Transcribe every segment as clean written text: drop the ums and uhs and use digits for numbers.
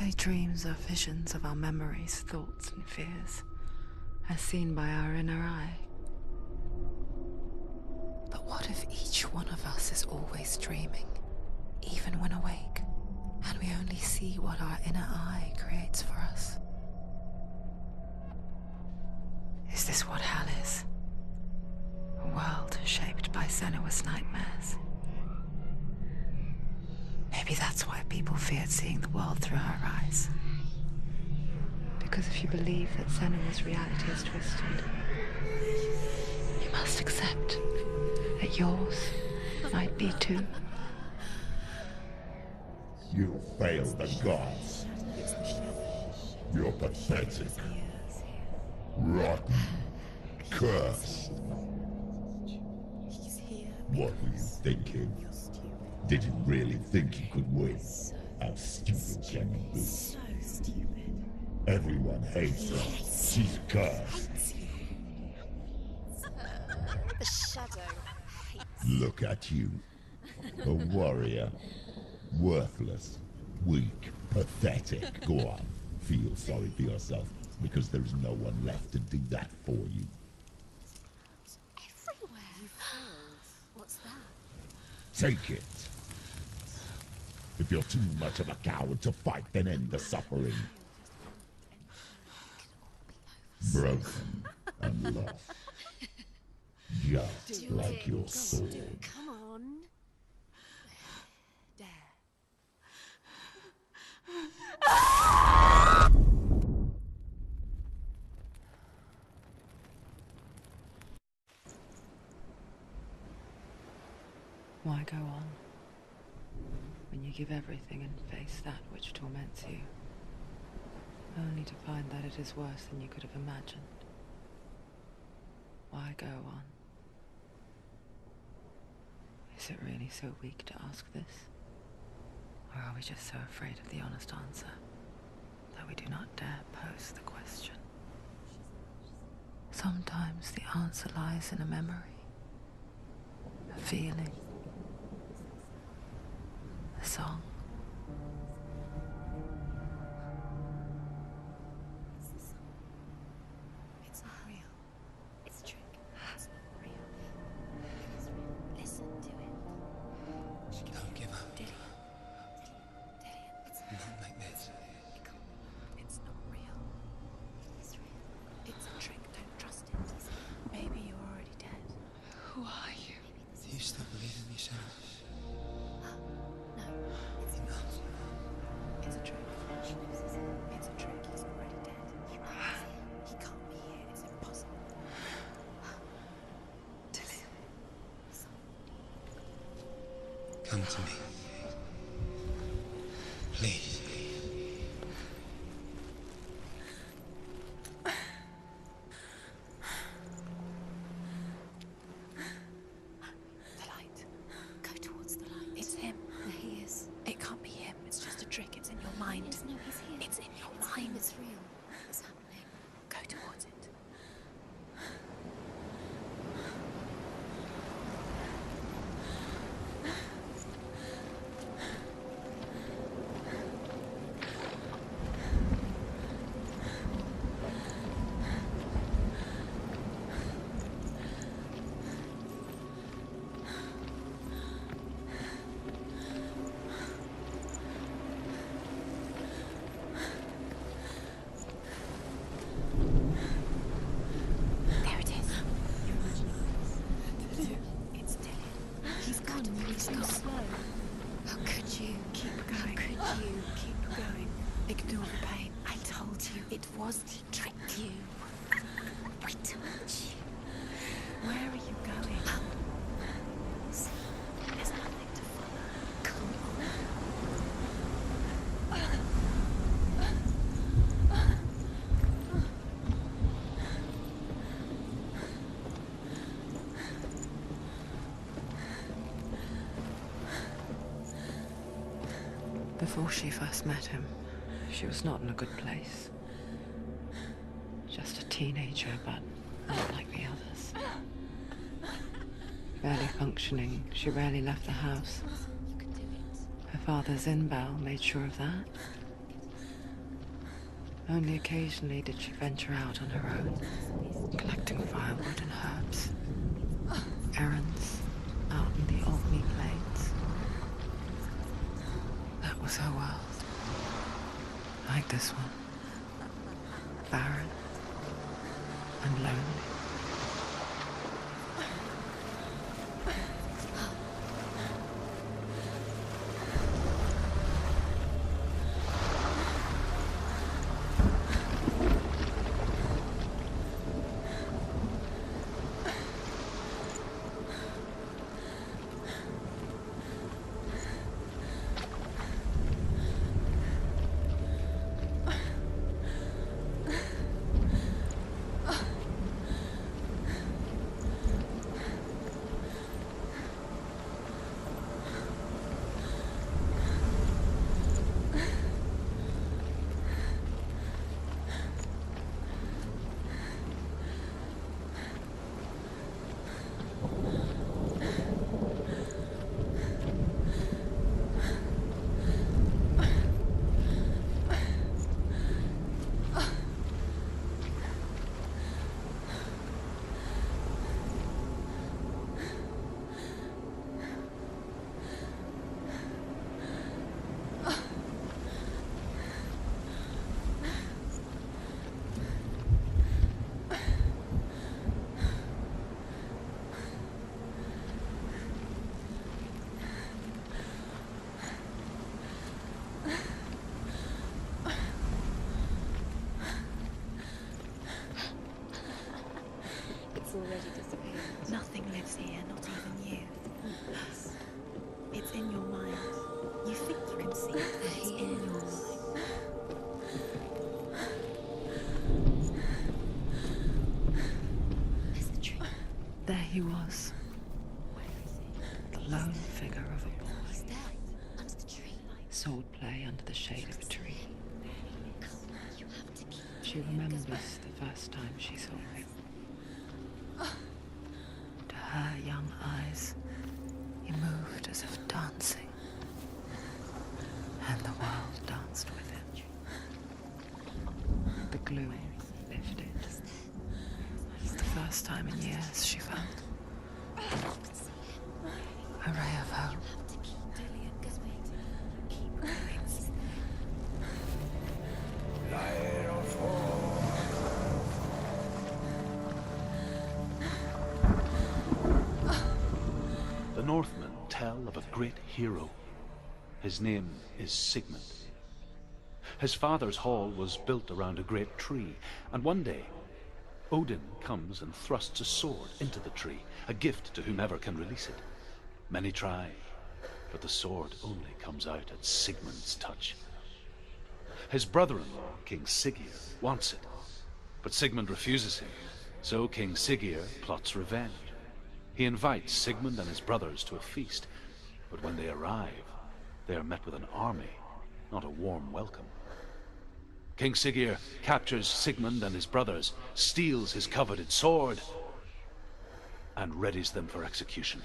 say dreams are visions of our memories, thoughts, and fears, as seen by our inner eye. But what if each one of us is always dreaming, even when awake, and we only see what our inner eye creates for us? Is this what hell is? A world shaped by Senua's nightmares. Maybe that's why people feared seeing the world through her eyes. Because if you believe that Senua's reality is twisted, you must accept that yours might be too. You failed the gods. You're pathetic. Rotten. Cursed. What were you thinking? Did you really think you could win? How stupid can you be? So stupid. Everyone hates her. She's cursed. The shadow hates. Look at you. A warrior. Worthless. Weak. Pathetic. Go on. Feel sorry for yourself, because there's no one left to do that for you. Everywhere. You failed. What's that? Take it. If you're too much of a coward to fight, then end the suffering. Broken and lost. Just like your sword. Come on. Dare. Why go on, when you give everything and face that which torments you, only to find that it is worse than you could have imagined? Why go on? Is it really so weak to ask this? Or are we just so afraid of the honest answer that we do not dare pose the question? Sometimes the answer lies in a memory, a feeling, a song. It's not real. It's a trick. It's not real. It's real. Listen to it. Don't give up. Dillion. It's Not like this. It's not real. It's real. It's a trick. Don't trust it. Maybe you're already dead. Who are you? Do you still believe in yourself? No. It's Enough. It's a trick. It's a trick. He's already dead. He can't be here. It's impossible. Dillion. Come to me. Please. The light. Go towards the light. It's him. There he is. It can't be him. It's just a trick. It's in your mind. No, he's here. It's in your mind. It's real. It's happening. Go towards it. There it is. You're imagining this. It's Dillion. He's gone. He's gone. Slow. How could you? Keep going. How could you? Keep going. Ignore the pain. I told you. It was to trick you. I told you. Where are you going? There's nothing to follow. Come on. Before she first met him, she was not in a good place. Just a teenager, but not like the others. Barely functioning, she rarely left the house. You can do it. Her father's in-bell made sure of that. Only occasionally did she venture out on her own, collecting firewood and herbs. Errands out in the Orkney Plains. That was her world. Like this one. Barren and lonely. Already disappeared. Nothing lives here, not even you. It's in your mind. You think you can see it, but it's in your mind. There's the tree. There he was. The lone figure of a boy. He's there, under the tree. Swordplay under the shade of a tree. You have to keep. She remembers the first time she saw him. To her young eyes, he moved as if dancing, and the world danced with him. The gloom lifted. It's the first time in years she felt a ray of hope. The Northmen tell of a great hero. His name is Sigmund. His father's hall was built around a great tree, and one day Odin comes and thrusts a sword into the tree, a gift to whomever can release it. Many try, but the sword only comes out at Sigmund's touch. His brother-in-law, King Siggeir, wants it, but Sigmund refuses him, so King Siggeir plots revenge. He invites Sigmund and his brothers to a feast, but when they arrive, they are met with an army, not a warm welcome. King Siggeir captures Sigmund and his brothers, steals his coveted sword, and readies them for execution.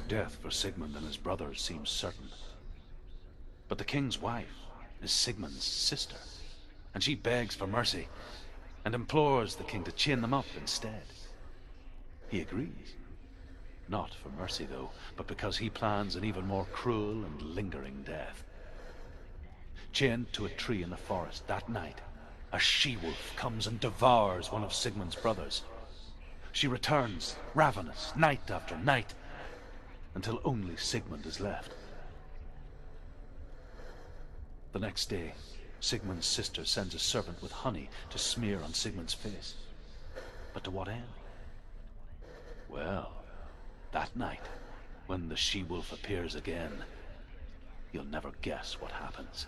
Death for Sigmund and his brothers seems certain. But the king's wife is Sigmund's sister, and she begs for mercy and implores the king to chain them up instead. He agrees. Not for mercy, though, but because he plans an even more cruel and lingering death. Chained to a tree in the forest that night, a she-wolf comes and devours one of Sigmund's brothers. She returns, ravenous, night after night, until only Sigmund is left. The next day, Sigmund's sister sends a servant with honey to smear on Sigmund's face. But to what end? Well, that night, when the she-wolf appears again, you'll never guess what happens.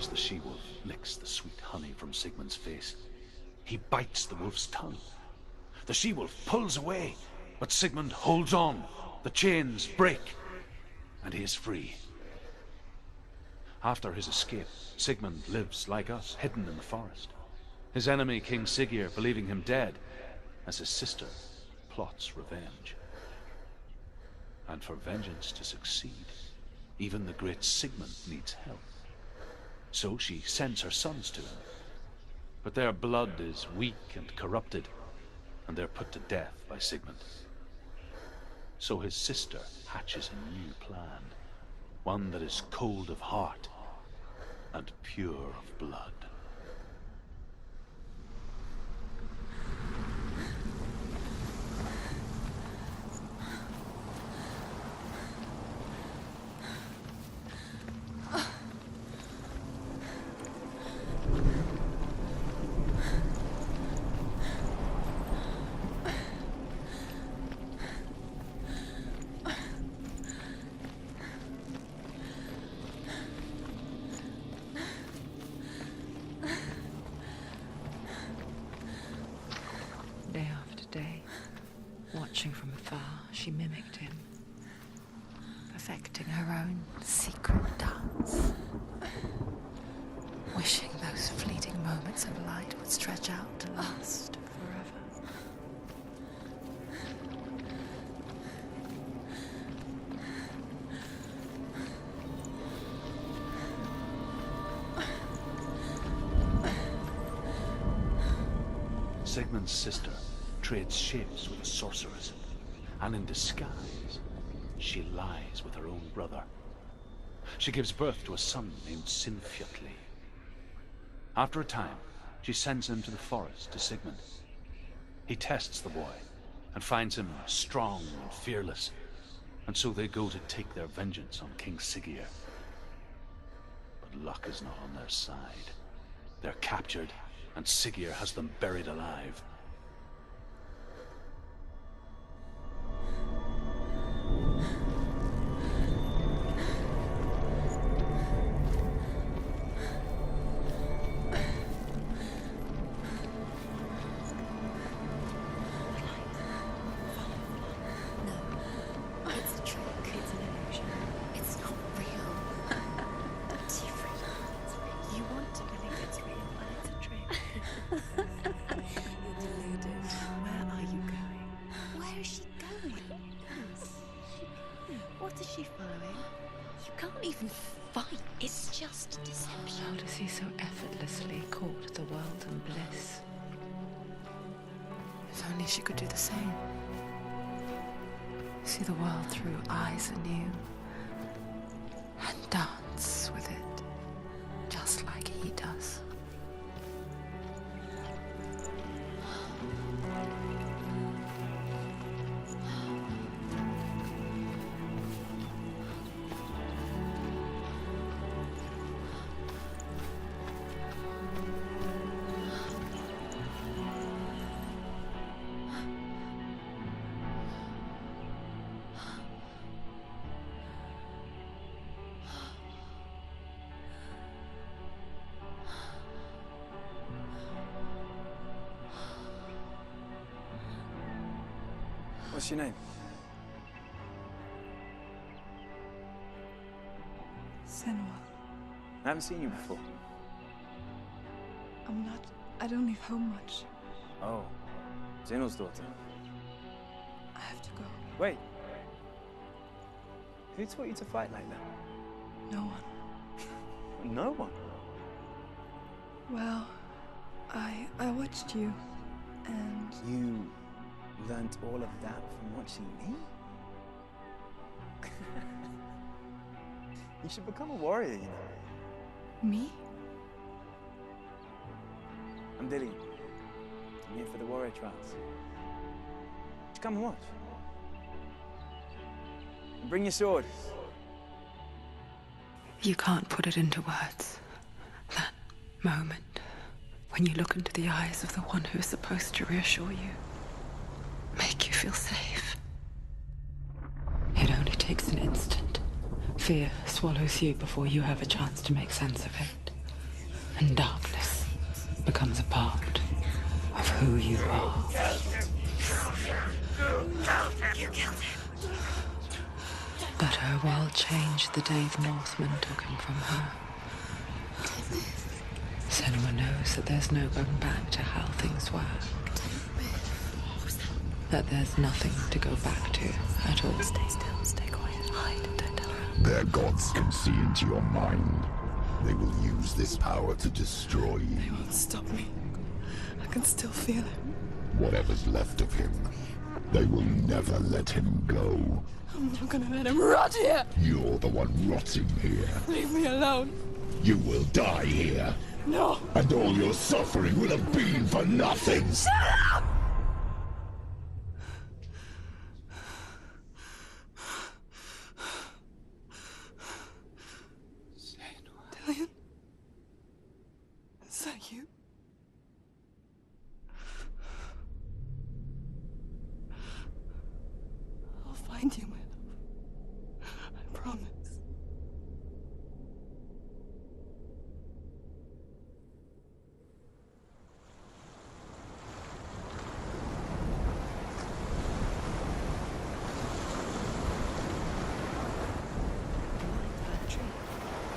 as the she-wolf licks the sweet honey from Sigmund's face, he bites the wolf's tongue. The she-wolf pulls away, but Sigmund holds on. The chains break, and he is free. After his escape, Sigmund lives like us, hidden in the forest. His enemy, King Siggeir, believing him dead, as his sister plots revenge. And for vengeance to succeed, even the great Sigmund needs help. So she sends her sons to him. But their blood is weak and corrupted, and they're put to death by Sigmund. So his sister hatches a new plan, one that is cold of heart and pure of blood. Day after day, watching from afar, she mimicked him, perfecting her own secret dance, wishing those fleeting moments of light would stretch out to last forever. Sigmund's sister trades shapes with a sorceress, and in disguise, she lies with her own brother. She gives birth to a son named Sinfjotli. After a time, she sends him to the forest to Sigmund. He tests the boy and finds him strong and fearless, and so they go to take their vengeance on King Siggeir. But luck is not on their side. They're captured, and Siggeir has them buried alive. It's a trick. It's an illusion. It's not real. It's different. You want to believe it's real, but it's a trick. You're deluded. Where are you going? Where is she going? What is she following? You can't even fight. It's just deception. How does he so effortlessly court the world and bliss? If only she could do the same. See the world through eyes anew and dance with it, just like he does. What's your name? Senua. I haven't seen you before. I don't leave home much. Oh, Zeno's daughter. I have to go. Wait. Who taught you to fight like that? No one. No one. Well, I watched you, and You learned all of that from watching me? You should become a warrior, you know. me? I'm Dillion. I'm here for the warrior trials. Just come and watch. And bring your sword. You can't put it into words. That moment when you look into the eyes of the one who is supposed to reassure you, make you feel safe. It only takes an instant. Fear swallows you before you have a chance to make sense of it. And darkness becomes a part of who you are. You killed him. But her world changed the day the Northmen took him from her. Senua knows that there's no going back to how things were. That there's nothing to go back to at all. Stay still, stay quiet, hide, don't tell her. Their gods can see into your mind. They will use this power to destroy you. They won't stop me. I can still feel it. Whatever's left of him, they will never let him go. I'm not gonna let him rot here. You're the one rotting here. Leave me alone. You will die here. No. And all your suffering will have been for nothing. Shut up! Dillion? Is that you? I'll find you, my love. I promise.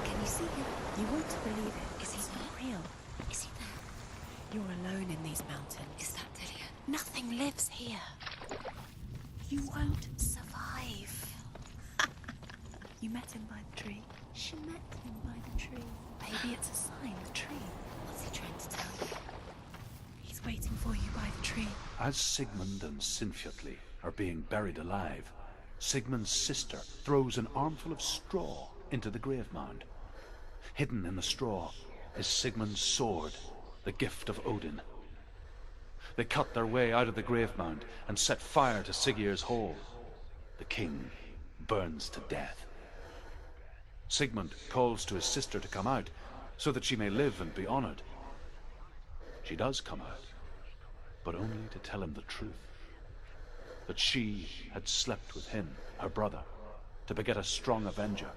Can you see him? You want to believe it. Is he not real? Is he there? You're alone in these mountains. Is that Dillion? Nothing lives here. You won't survive. You met him by the tree. She met him by the tree. Maybe it's a sign, the tree. What's he trying to tell you? He's waiting for you by the tree. As Sigmund and Sinfjotli are being buried alive, Sigmund's sister throws an armful of straw into the grave mound. Hidden in the straw is Sigmund's sword, the gift of Odin. They cut their way out of the grave mound and set fire to Siggeir's hall. The king burns to death. Sigmund calls to his sister to come out so that she may live and be honored. She does come out, but only to tell him the truth. That she had slept with him, her brother, to beget a strong avenger.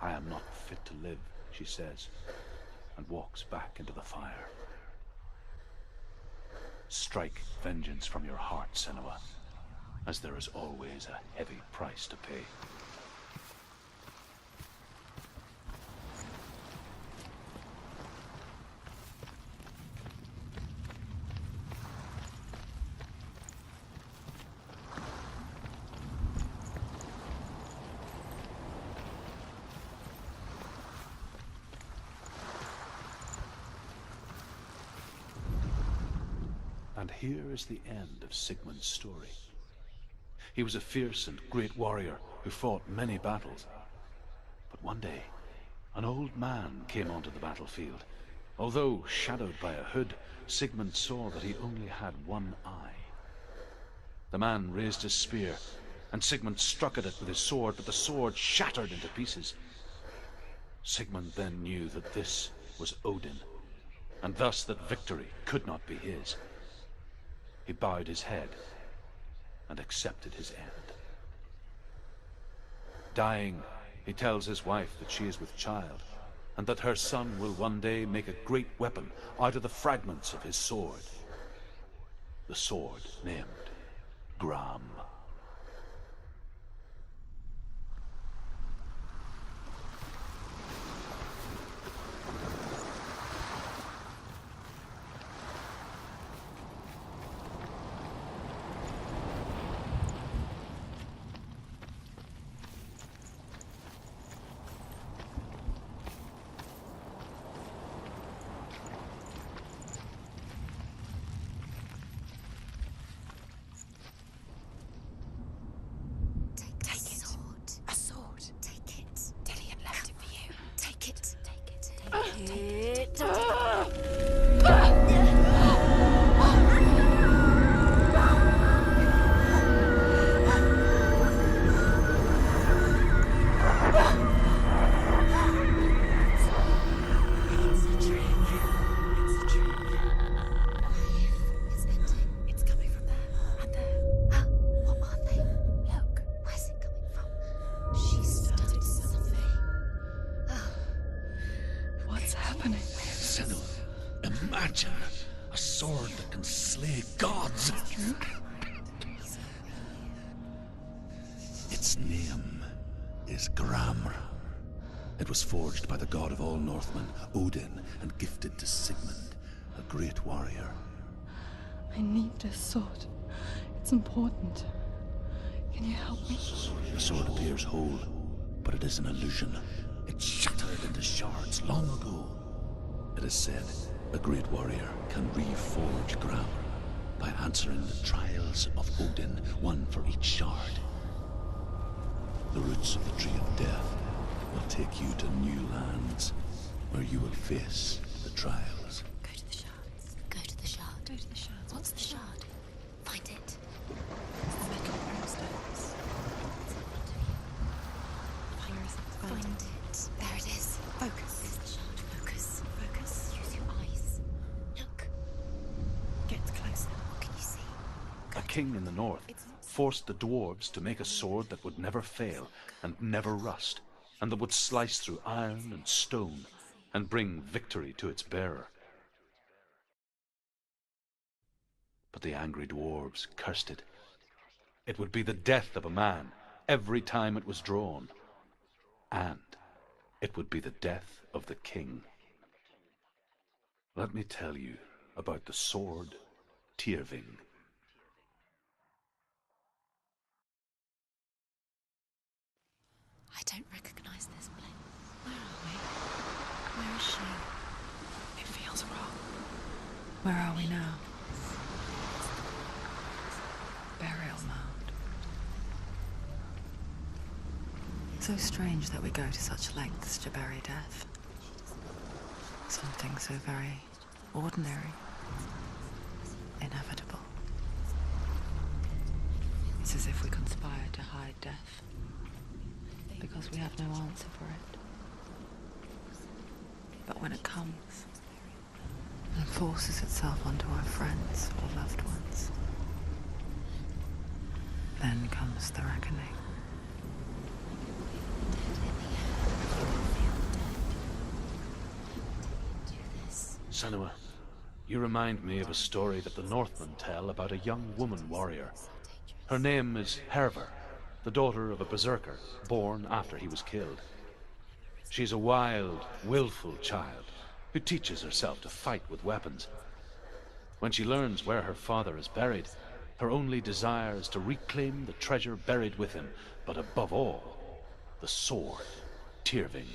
I am not fit to live, she says, and walks back into the fire. Strike vengeance from your heart, Senua, as there is always a heavy price to pay. And here is the end of Sigmund's story. He was a fierce and great warrior who fought many battles. But one day, an old man came onto the battlefield. Although shadowed by a hood, Sigmund saw that he only had one eye. The man raised his spear, and Sigmund struck at it with his sword, but the sword shattered into pieces. Sigmund then knew that this was Odin, and thus that victory could not be his. He bowed his head and accepted his end. Dying, he tells his wife that she is with child, and that her son will one day make a great weapon out of the fragments of his sword. The sword named Gram. What's happening? happening? Senua, imagine a sword that can slay gods. True. Its name is Gramr. It was forged by the god of all Northmen, Odin, and gifted to Sigmund, a great warrior. I need this sword. It's important. Can you help me? The sword appears whole, but it is an illusion. It shattered into shards long ago. It is said a great warrior can reforge Gramr by answering the trials of Odin, one for each shard. The roots of the Tree of Death will take you to new lands, where you will face the trials. Go to the shards. Go to the shard. Go to the shards. What's the shard? Find it. It's the metal brimstones. Where is it? Find it. There it is. Focus. There's the shard. Focus. Focus. Use your eyes. Look. Get closer. What can you see? A king in the north forced the dwarves to make a sword that would never fail and never rust, and that would slice through iron and stone and bring victory to its bearer. But the angry dwarves cursed it. It would be the death of a man every time it was drawn, and it would be the death of the king. Let me tell you about the sword Tyrving. I don't recognize this place. Where are we? Where is she? It feels wrong. Where are we now? Burial mound. So strange that we go to such lengths to bury death. Something so very ordinary, inevitable. It's as if we conspire to hide death, because we have no answer for it. But when it comes and forces itself onto our friends or loved ones, then comes the reckoning. Senua, you remind me of a story that the Northmen tell about a young woman warrior. Her name is Hervor, the daughter of a berserker born after he was killed. She's a wild, willful child who teaches herself to fight with weapons. When she learns where her father is buried, her only desire is to reclaim the treasure buried with him, but above all, the sword, Tyrving.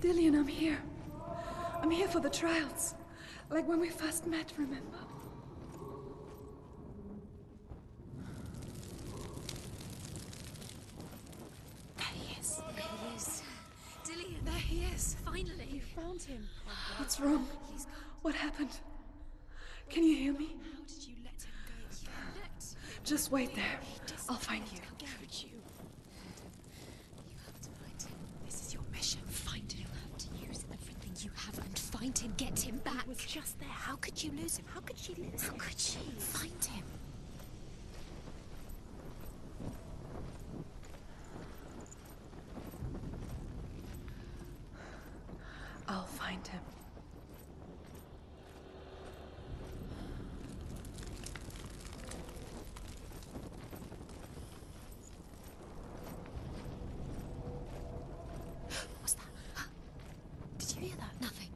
Dillion, I'm here. I'm here for the trials. Like when we first met, remember? There he is. There he is. Dillion, there he is. Finally. You found him. What's wrong? He's gone. What happened? Can you hear me? How did you let him go? You let Just wait there. I'll find you. How could you? You have to find him. This is your mission. Find him. You have to use everything you have and find him. Get him back. He was just there. How could you lose him? How could she lose him? How could she? Find him. find him. What's that? Did you hear that? Nothing.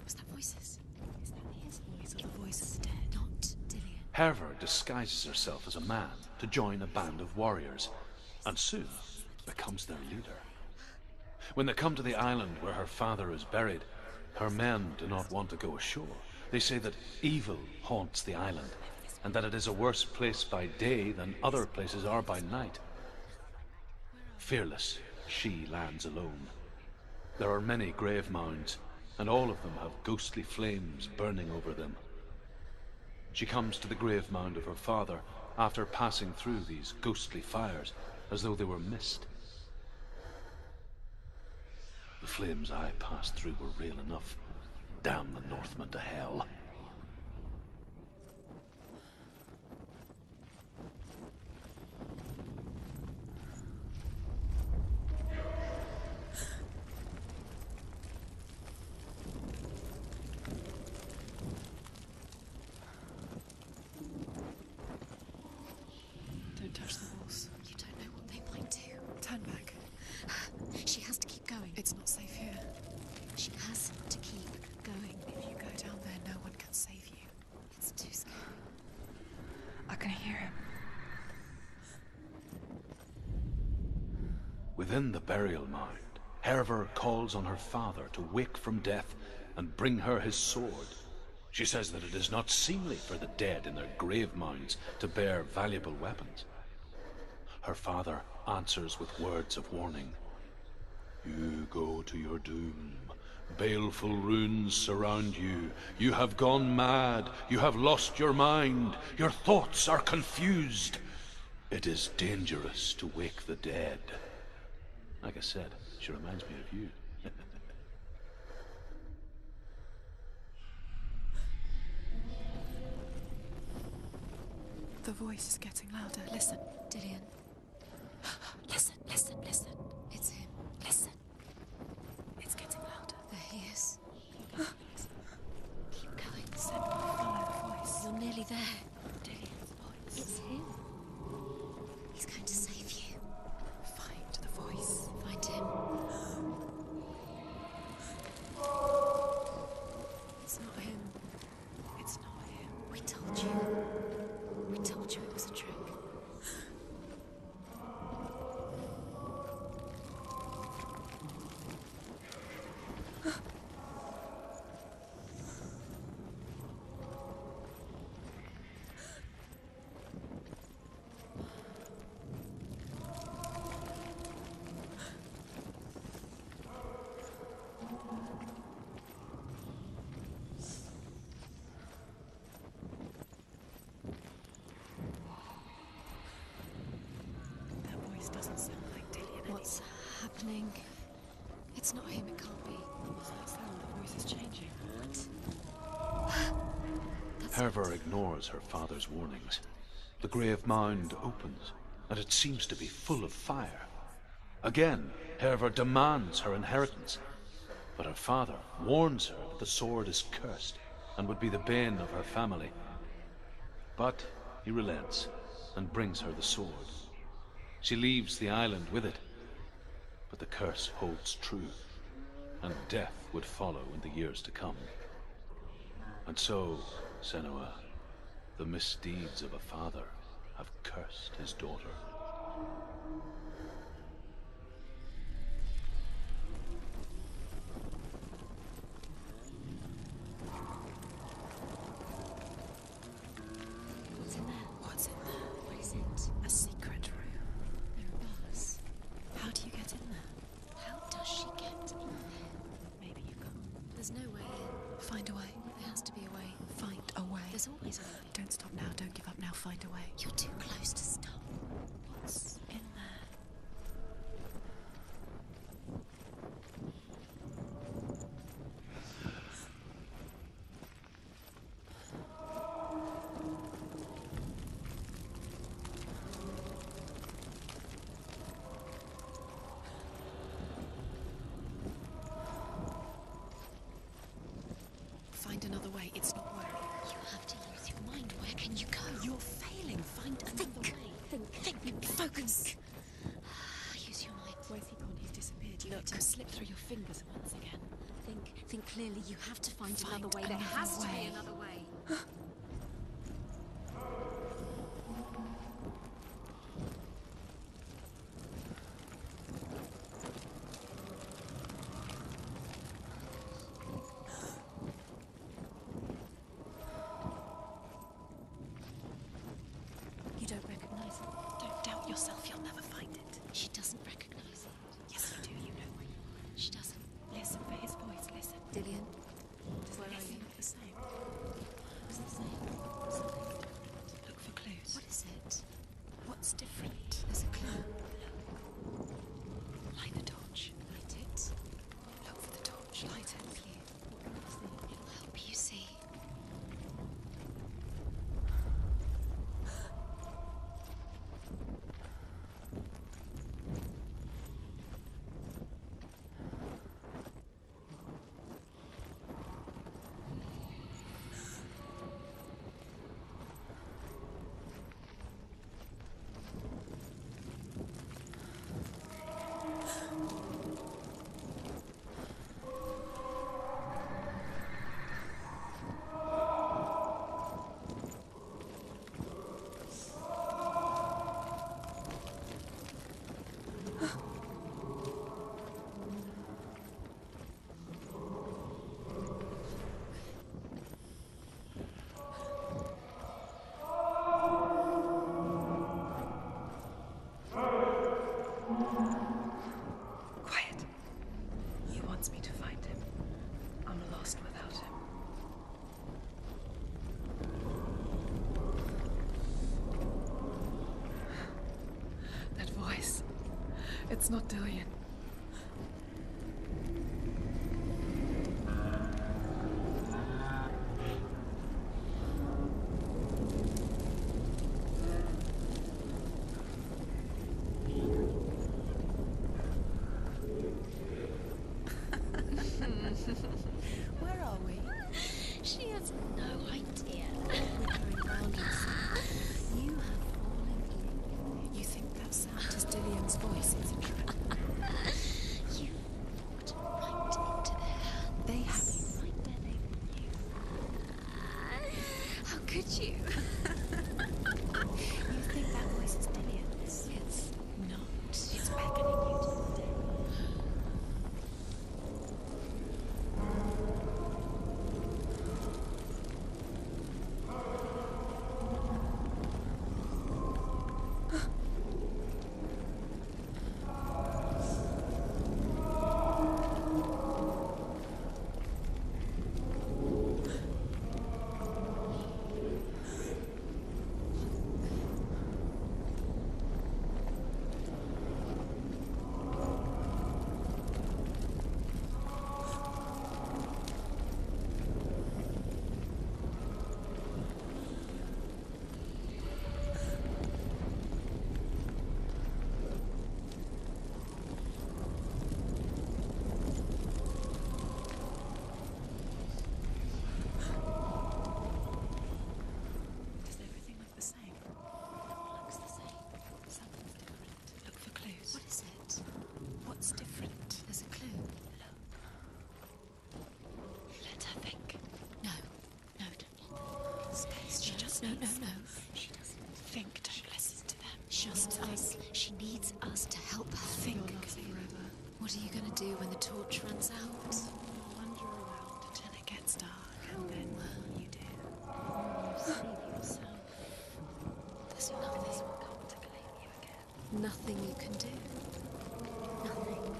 Was that voices? Is that his voice or the voice of the dead? Not Dillion. Herver disguises herself as a man to join a band of warriors, and soon becomes their leader. When they come to the island where her father is buried, her men do not want to go ashore. They say that evil haunts the island, and that it is a worse place by day than other places are by night. Fearless, she lands alone. There are many grave mounds, and all of them have ghostly flames burning over them. She comes to the grave mound of her father after passing through these ghostly fires, as though they were mist. The flames I passed through were real enough. Damn the Northmen to hell. Don't touch the walls. You don't know what they might do. Turn back. She has to keep going. It's not safe here. She has to keep going. If you go down there, no one can save you. It's too scary. I can hear him. Within the burial mound, Herver calls on her father to wake from death and bring her his sword. She says that it is not seemly for the dead in their grave mounds to bear valuable weapons. Her father answers with words of warning. You go to your doom. Baleful runes surround you. You have gone mad. You have lost your mind. Your thoughts are confused. It is dangerous to wake the dead. Like I said, she reminds me of you. The voice is getting louder. Listen. Dillion. Listen, listen, listen. It's him. Listen. It's getting louder. There he is. Keep going. Senua, follow the voice. You're nearly there. Dillion's voice. It's him. He's going to save you. Find the voice. Find him. It's not him. It's not him. We told you. We told you it was a trick. That voice doesn't sound like Dillion. What's happening? It's not him, it can't be. What's that sound? The voice is changing. That's Herver ignores her father's warnings. The grave mound opens, and it seems to be full of fire. Again, Herver demands her inheritance, but her father warns her that the sword is cursed and would be the bane of her family. But he relents and brings her the sword. She leaves the island with it, but the curse holds true, and death would follow in the years to come. And so, Senua, the misdeeds of a father have cursed his daughter. What's in there? What's in there? What is it? A secret room. There are bars. How do you get in there? How does she get in there? Maybe you can't. There's no way in. Find a way. There has to be a way. Find a way. There's always a way. Don't stop now. Don't give up now. Find a way. You're too close to stop. What's in there? Focus. Use your mind. Where's he gone? He's disappeared. You let him slip through your fingers once again. Think clearly. You have to find another way. There has to be another way. You don't recognize it. Don't doubt yourself. You'll never find it. She doesn't recognize it. Yes, you do. You know where you are. She doesn't. Listen for his voice. Listen. Dillion, Does where are everything you? look the same? What's the same? Look for clues. What is it? What's different? There's a clue. Light the torch. Light it. Look for the torch. Light it. It'll help you see. Quiet. He wants me to find him. I'm lost without him. That voice. It's not Dillion. Where are we? She has no idea. We're going round in circles. You have fallen in. You think that sound is Dillion's voice? It's a trap. You walked right into their hands. They have you. Right there, they want you. How could you? You think that voice is Dillion's? It's Not. It's beckoning you to the day. Does everything look the same? looks the same. Something's different. Look for clues. What is it? What's different? There's a clue. Let her think. No. No, don't let them. Space. She just No. She doesn't think. Don't listen to them. Just Think. us. She needs us to help her Think. think. What are you going to do when the torch runs out? Wander around until it gets dark, and then you do. Save yourself. There's nothing will come to claim you again. Nothing you can do. Nothing.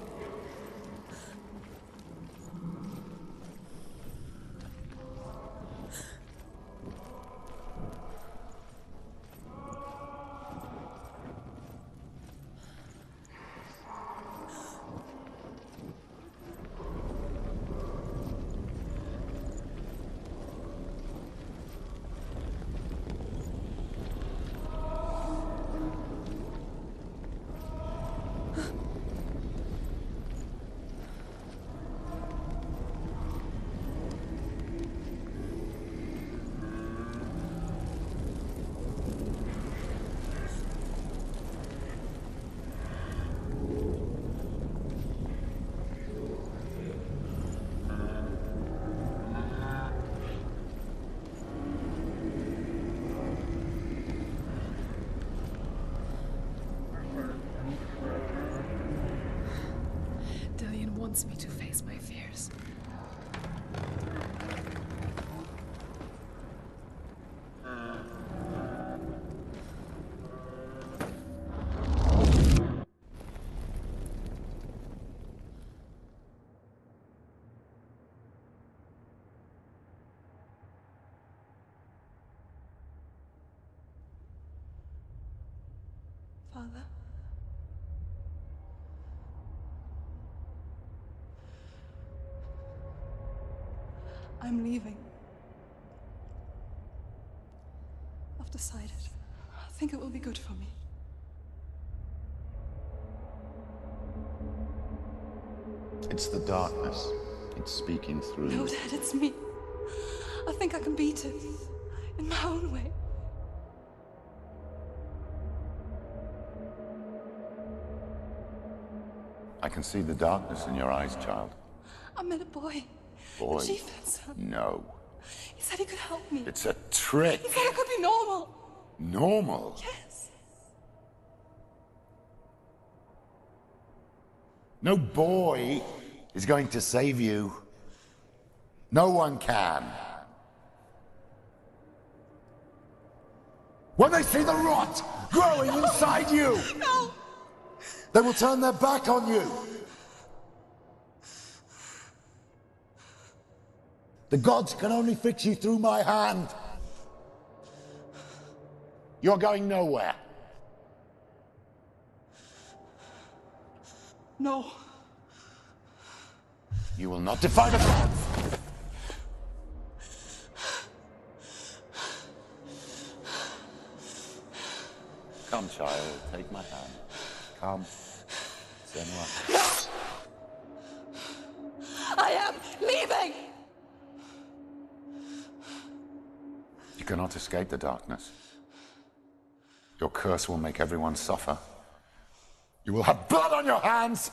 wants me to face my fears. Father? I'm leaving. I've decided. I think it will be good for me. It's the darkness. It's speaking through No, you. Dad, it's me. I think I can beat it. In my own way. I can see the darkness in your eyes, child. I met a boy. Boy. The chieftain's son. No. He said he could help me. It's a trick. He said I could be normal. Normal? Yes. No boy is going to save you. No one can. When they see the rot growing inside you, No! they will turn their back on you. The gods can only fix you through my hand. You're going nowhere. No. You will not defy the gods. Come, child, take my hand. Come. Senua. No! I am leaving! You cannot escape the darkness. Your curse will make everyone suffer. You will have blood on your hands!